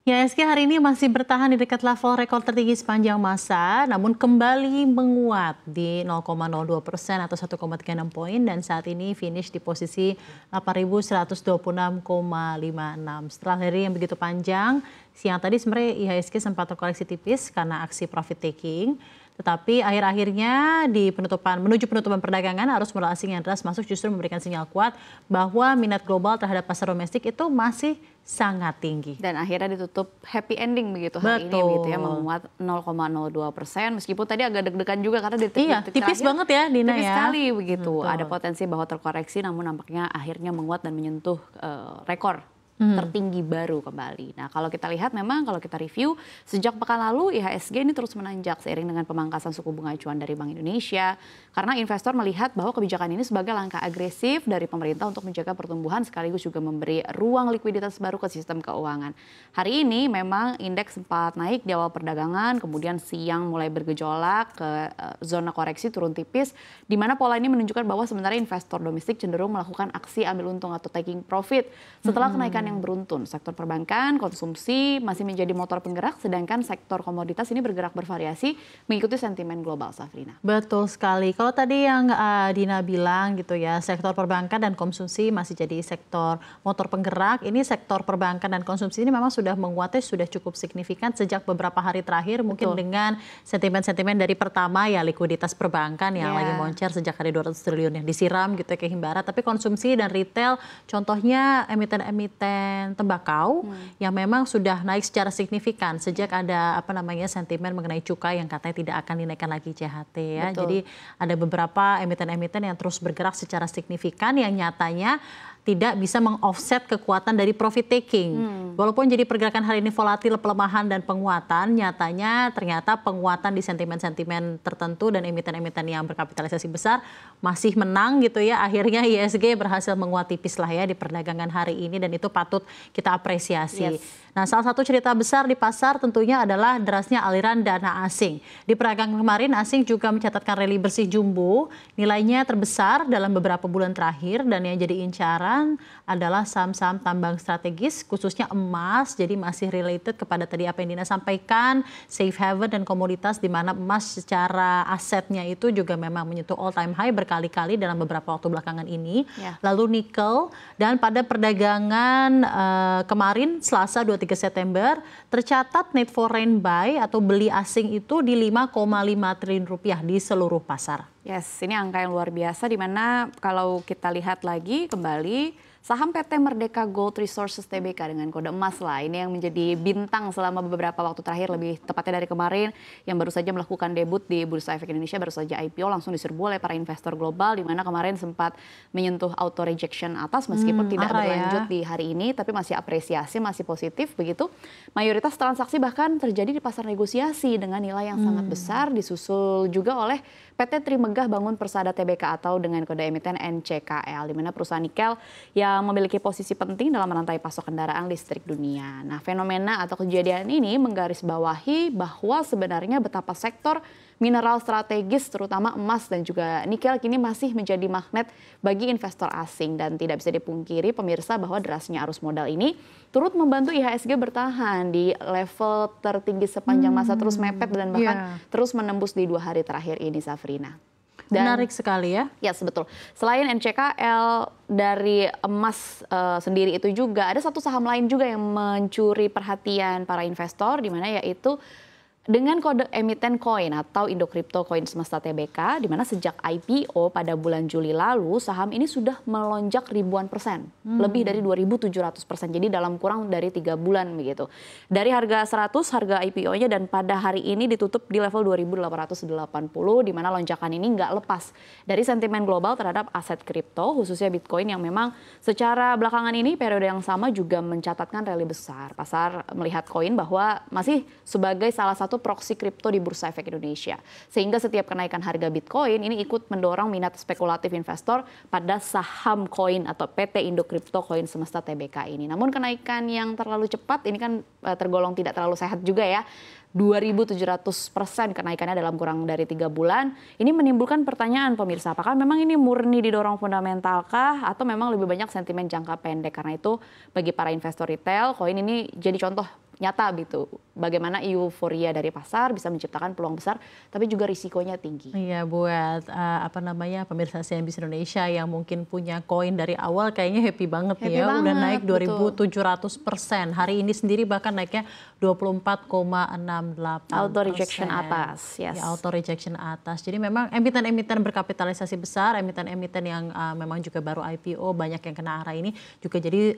IHSG hari ini masih bertahan di dekat level rekor tertinggi sepanjang masa, namun kembali menguat di 0,02% atau 1,36 poin dan saat ini finish di posisi 8.126,56. Setelah hari yang begitu panjang, siang tadi sebenarnya IHSG sempat terkoreksi tipis karena aksi profit taking. Tetapi akhir-akhirnya menuju penutupan perdagangan, arus modal asing yang deras masuk justru memberikan sinyal kuat bahwa minat global terhadap pasar domestik itu masih sangat tinggi. Dan akhirnya ditutup happy ending begitu hari ini begitu ya, menguat 0,02%, meskipun tadi agak deg-degan juga karena di detik-detik tipis terakhir, banget ya Dina tipis ya. sekali begitu. Ada potensi bahwa terkoreksi, namun nampaknya akhirnya menguat dan menyentuh rekor tertinggi baru kembali. Nah, kalau kita lihat memang kalau kita review sejak pekan lalu IHSG ini terus menanjak seiring dengan pemangkasan suku bunga acuan dari Bank Indonesia karena investor melihat bahwa kebijakan ini sebagai langkah agresif dari pemerintah untuk menjaga pertumbuhan sekaligus juga memberi ruang likuiditas baru ke sistem keuangan. Hari ini memang indeks sempat naik di awal perdagangan, kemudian siang mulai bergejolak ke zona koreksi turun tipis, di mana pola ini menunjukkan bahwa sebenarnya investor domestik cenderung melakukan aksi ambil untung atau taking profit setelah kenaikan yang beruntun. Sektor perbankan, konsumsi masih menjadi motor penggerak, sedangkan sektor komoditas ini bergerak bervariasi mengikuti sentimen global, Safrina. Betul sekali. Kalau tadi yang Dina bilang gitu ya, sektor perbankan dan konsumsi masih jadi sektor motor penggerak. Ini sektor perbankan dan konsumsi ini memang sudah menguatnya sudah cukup signifikan sejak beberapa hari terakhir. Mungkin dengan sentimen-sentimen dari pertama ya likuiditas perbankan yang lagi moncer sejak ada 200 triliun yang disiram gitu ya ke Himbara. Tapi konsumsi dan retail, contohnya emiten tembakau yang memang sudah naik secara signifikan sejak ada sentimen mengenai cukai yang katanya tidak akan dinaikkan lagi CHT ya. Betul. Jadi ada beberapa emiten-emiten yang terus bergerak secara signifikan yang nyatanya tidak bisa meng-offset kekuatan dari profit taking. Walaupun jadi pergerakan hari ini volatil, pelemahan dan penguatan, nyatanya ternyata penguatan di sentimen-sentimen tertentu dan emiten-emiten yang berkapitalisasi besar masih menang gitu ya. Akhirnya IHSG berhasil menguat tipis lah ya di perdagangan hari ini dan itu patut kita apresiasi. Nah, salah satu cerita besar di pasar tentunya adalah derasnya aliran dana asing. Di perdagangan kemarin asing juga mencatatkan rally bersih jumbo, nilainya terbesar dalam beberapa bulan terakhir dan yang jadi incaran adalah saham-saham tambang strategis khususnya emas, jadi masih related kepada tadi apa yang Dina sampaikan, safe haven dan komoditas di mana emas secara asetnya itu juga memang menyentuh all time high berkali-kali dalam beberapa waktu belakangan ini. Lalu nikel, dan pada perdagangan kemarin Selasa 23 September tercatat net foreign buy atau beli asing itu di 5,5 triliun rupiah di seluruh pasar. Yes, ini angka yang luar biasa di mana kalau kita lihat lagi kembali saham PT Merdeka Gold Resources Tbk dengan kode emas lah, ini yang menjadi bintang selama beberapa waktu terakhir, lebih tepatnya dari kemarin yang baru saja melakukan debut di Bursa Efek Indonesia, baru saja IPO langsung diserbu oleh para investor global di mana kemarin sempat menyentuh auto rejection atas meskipun tidak berlanjut di hari ini, tapi masih apresiasi, masih positif begitu. Mayoritas transaksi bahkan terjadi di pasar negosiasi dengan nilai yang sangat besar, disusul juga oleh PT Trimegah Bangun Persada Tbk atau dengan kode emiten NCKL, di mana perusahaan nikel yang memiliki posisi penting dalam rantai pasok kendaraan listrik dunia. Nah, fenomena atau kejadian ini menggarisbawahi bahwa sebenarnya betapa sektor mineral strategis terutama emas dan juga nikel kini masih menjadi magnet bagi investor asing dan tidak bisa dipungkiri pemirsa bahwa derasnya arus modal ini turut membantu IHSG bertahan di level tertinggi sepanjang masa, terus mepet dan bahkan terus menembus di 2 hari terakhir ini, Safrina. Dan, menarik sekali ya. Ya, betul. Selain NCKL, dari emas sendiri itu juga ada satu saham lain juga yang mencuri perhatian para investor, di mana yaitu dengan kode emiten koin atau Indo Crypto Koin Semesta Tbk, di mana sejak IPO pada bulan Juli lalu saham ini sudah melonjak ribuan persen, lebih dari 2.700%. Jadi dalam kurang dari 3 bulan begitu. Dari harga 100 harga IPO-nya dan pada hari ini ditutup di level 2.880, di mana lonjakan ini nggak lepas dari sentimen global terhadap aset kripto khususnya Bitcoin yang memang secara belakangan ini periode yang sama juga mencatatkan rally besar. Pasar melihat koin bahwa masih sebagai salah satu proksi kripto di Bursa Efek Indonesia. Sehingga setiap kenaikan harga Bitcoin ini ikut mendorong minat spekulatif investor pada saham koin atau PT Indo Crypto Koin Semesta Tbk ini. Namun kenaikan yang terlalu cepat ini kan tergolong tidak terlalu sehat juga ya. 2.700% kenaikannya dalam kurang dari 3 bulan. Ini menimbulkan pertanyaan pemirsa, apakah memang ini murni didorong fundamentalkah atau memang lebih banyak sentimen jangka pendek? Karena itu bagi para investor retail, koin ini jadi contoh nyata gitu. Bagaimana euforia dari pasar bisa menciptakan peluang besar, tapi juga risikonya tinggi. Iya, buat pemirsa CNBC Indonesia yang mungkin punya koin dari awal kayaknya happy banget nih ya. Udah naik 2.700%. Hari ini sendiri bahkan naiknya 24,68%. Auto rejection atas, yes. Ya, auto rejection atas. Jadi memang emiten-emiten berkapitalisasi besar, emiten-emiten yang memang juga baru IPO banyak yang kena arah ini juga jadi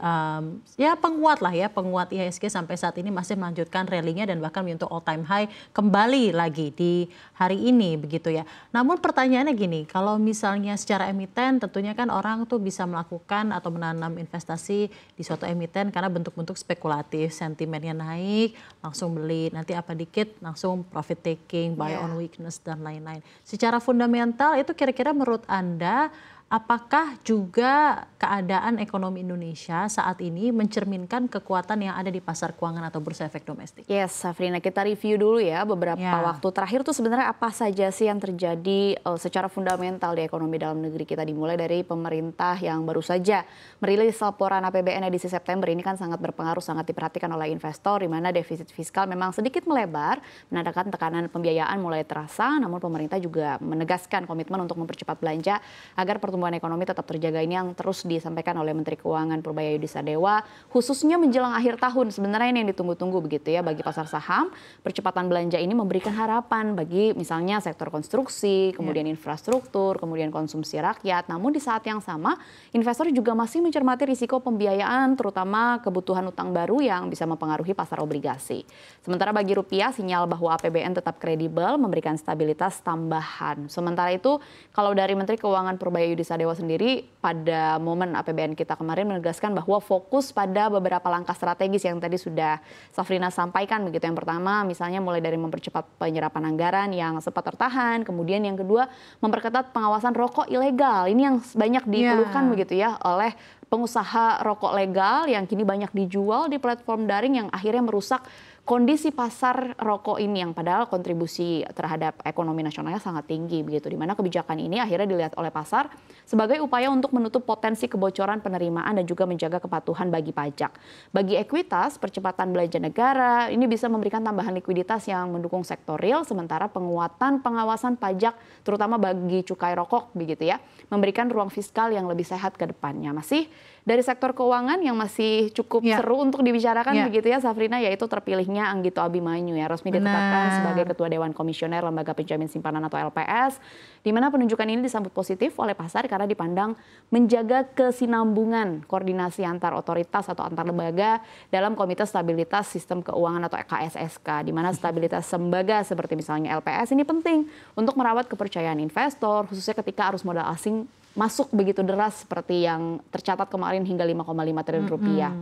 ya penguat lah ya, penguat IHSG sampai saat ini masih melanjutkan rally-nya dan bahkan menyentuh all time high kembali lagi di hari ini begitu ya. Namun pertanyaannya gini, kalau misalnya secara emiten tentunya kan orang tuh bisa melakukan atau menanam investasi di suatu emiten karena bentuk-bentuk spekulatif, sentimennya naik, langsung beli, nanti apa dikit langsung profit taking, buy on weakness dan lain-lain. Secara fundamental itu kira-kira menurut Anda apakah juga keadaan ekonomi Indonesia saat ini mencerminkan kekuatan yang ada di pasar keuangan atau bursa efek domestik? Yes, Safrina, kita review dulu ya beberapa waktu terakhir tuh sebenarnya apa saja sih yang terjadi secara fundamental di ekonomi dalam negeri kita, dimulai dari pemerintah yang baru saja merilis laporan APBN edisi September. Ini kan sangat berpengaruh, sangat diperhatikan oleh investor, di mana defisit fiskal memang sedikit melebar, menandakan tekanan pembiayaan mulai terasa, namun pemerintah juga menegaskan komitmen untuk mempercepat belanja agar pertumbuhan ekonomi tetap terjaga. Ini yang terus disampaikan oleh Menteri Keuangan Purbaya Yudhisadewa, khususnya menjelang akhir tahun. Sebenarnya ini yang ditunggu-tunggu begitu ya bagi pasar saham. Percepatan belanja ini memberikan harapan bagi misalnya sektor konstruksi, kemudian infrastruktur, kemudian konsumsi rakyat. Namun di saat yang sama, investor juga masih mencermati risiko pembiayaan, terutama kebutuhan utang baru yang bisa mempengaruhi pasar obligasi. Sementara bagi rupiah, sinyal bahwa APBN tetap kredibel memberikan stabilitas tambahan. Sementara itu, kalau dari Menteri Keuangan Purbaya Yudhisadewa sendiri pada momen APBN kita kemarin menegaskan bahwa fokus pada beberapa langkah strategis yang tadi sudah Safrina sampaikan begitu. Yang pertama misalnya mulai dari mempercepat penyerapan anggaran yang sempat tertahan, kemudian yang kedua memperketat pengawasan rokok ilegal. Ini yang banyak dikeluhkan begitu ya oleh pengusaha rokok legal yang kini banyak dijual di platform daring yang akhirnya merusak kondisi pasar rokok ini yang padahal kontribusi terhadap ekonomi nasionalnya sangat tinggi begitu, di mana kebijakan ini akhirnya dilihat oleh pasar sebagai upaya untuk menutup potensi kebocoran penerimaan dan juga menjaga kepatuhan bagi pajak. Bagi ekuitas, percepatan belanja negara ini bisa memberikan tambahan likuiditas yang mendukung sektor real, sementara penguatan pengawasan pajak terutama bagi cukai rokok begitu ya, memberikan ruang fiskal yang lebih sehat ke depannya. Masih dari sektor keuangan yang masih cukup seru untuk dibicarakan begitu ya Safrina, yaitu terpilihnya Anggito Abimanyu ya, resmi ditetapkan sebagai Ketua Dewan Komisioner Lembaga Penjamin Simpanan atau LPS, di mana penunjukan ini disambut positif oleh pasar karena dipandang menjaga kesinambungan koordinasi antar otoritas atau antar lembaga dalam Komite Stabilitas Sistem Keuangan atau KSSK, di mana stabilitas lembaga seperti misalnya LPS ini penting untuk merawat kepercayaan investor, khususnya ketika arus modal asing masuk begitu deras seperti yang tercatat kemarin hingga 5,5 triliun rupiah.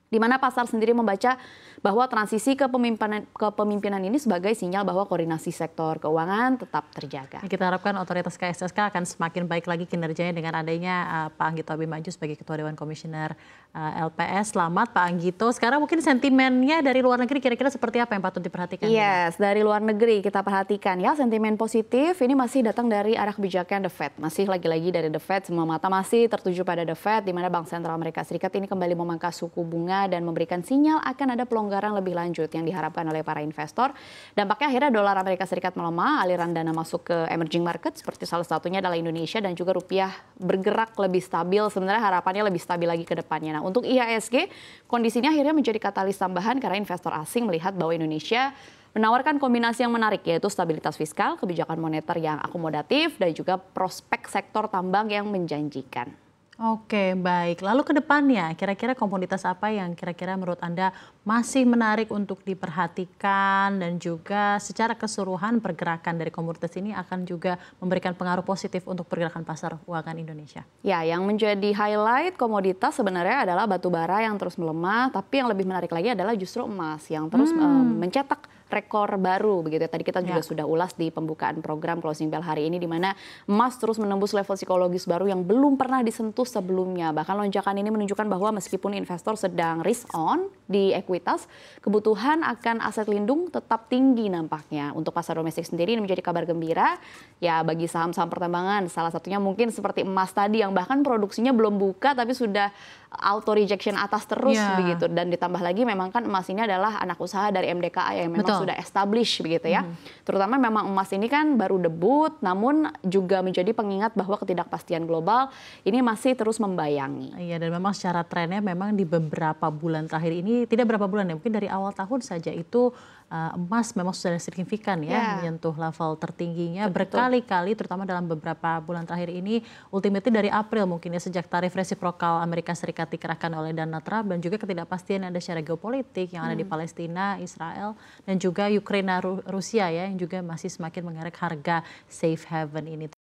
Di mana pasar sendiri membaca bahwa transisi kepemimpinan ini sebagai sinyal bahwa koordinasi sektor keuangan tetap terjaga. Kita harapkan otoritas KSSK akan semakin baik lagi kinerjanya dengan adanya Pak Anggito Abimanyu sebagai Ketua Dewan Komisioner LPS. Selamat Pak Anggito. Sekarang mungkin sentimennya dari luar negeri kira-kira seperti apa yang patut diperhatikan? Yes, dari luar negeri kita perhatikan ya, sentimen positif ini masih datang dari arah kebijakan The Fed. Masih lagi-lagi dari The Fed, semua mata masih tertuju pada The Fed, di mana Bank Sentral Amerika Serikat ini kembali memangkas suku bunga dan memberikan sinyal akan ada pelonggaran lebih lanjut yang diharapkan oleh para investor. Dampaknya akhirnya dolar Amerika Serikat melemah, aliran dana masuk ke emerging market seperti salah satunya adalah Indonesia, dan juga rupiah bergerak lebih stabil. Sebenarnya harapannya lebih stabil lagi ke depannya. Nah, untuk IHSG kondisinya akhirnya menjadi katalis tambahan karena investor asing melihat bahwa Indonesia menawarkan kombinasi yang menarik, yaitu stabilitas fiskal, kebijakan moneter yang akomodatif, dan juga prospek sektor tambang yang menjanjikan. Oke, baik. Lalu ke depannya, kira-kira komoditas apa yang kira-kira menurut Anda masih menarik untuk diperhatikan, dan juga secara keseluruhan pergerakan dari komoditas ini akan juga memberikan pengaruh positif untuk pergerakan pasar keuangan Indonesia? Ya, yang menjadi highlight komoditas sebenarnya adalah batu bara yang terus melemah, tapi yang lebih menarik lagi adalah justru emas yang terus mencetak rekor baru begitu. Tadi kita juga sudah ulas di pembukaan program Closing Bell hari ini, di mana emas terus menembus level psikologis baru yang belum pernah disentuh sebelumnya. Bahkan lonjakan ini menunjukkan bahwa meskipun investor sedang risk on di ekuitas, kebutuhan akan aset lindung tetap tinggi nampaknya. Untuk pasar domestik sendiri ini menjadi kabar gembira ya bagi saham-saham pertambangan. Salah satunya mungkin seperti emas tadi yang bahkan produksinya belum buka tapi sudah auto rejection atas terus begitu. Dan ditambah lagi memang kan emas ini adalah anak usaha dari MDKA yang memang sudah established begitu ya. Terutama memang emas ini kan baru debut, namun juga menjadi pengingat bahwa ketidakpastian global ini masih terus membayangi. Iya, dan memang secara trennya memang di beberapa bulan terakhir ini, tidak berapa bulan ya, mungkin dari awal tahun saja itu emas memang sudah signifikan ya menyentuh level tertingginya berkali-kali, terutama dalam beberapa bulan terakhir ini. Ultimately dari April mungkin ya, sejak tarif resiprokal Amerika Serikat dikerahkan oleh Donald Trump dan juga ketidakpastian yang ada secara geopolitik yang ada di Palestina, Israel, dan juga Ukraina, Rusia ya, yang juga masih semakin mengerek harga safe haven ini.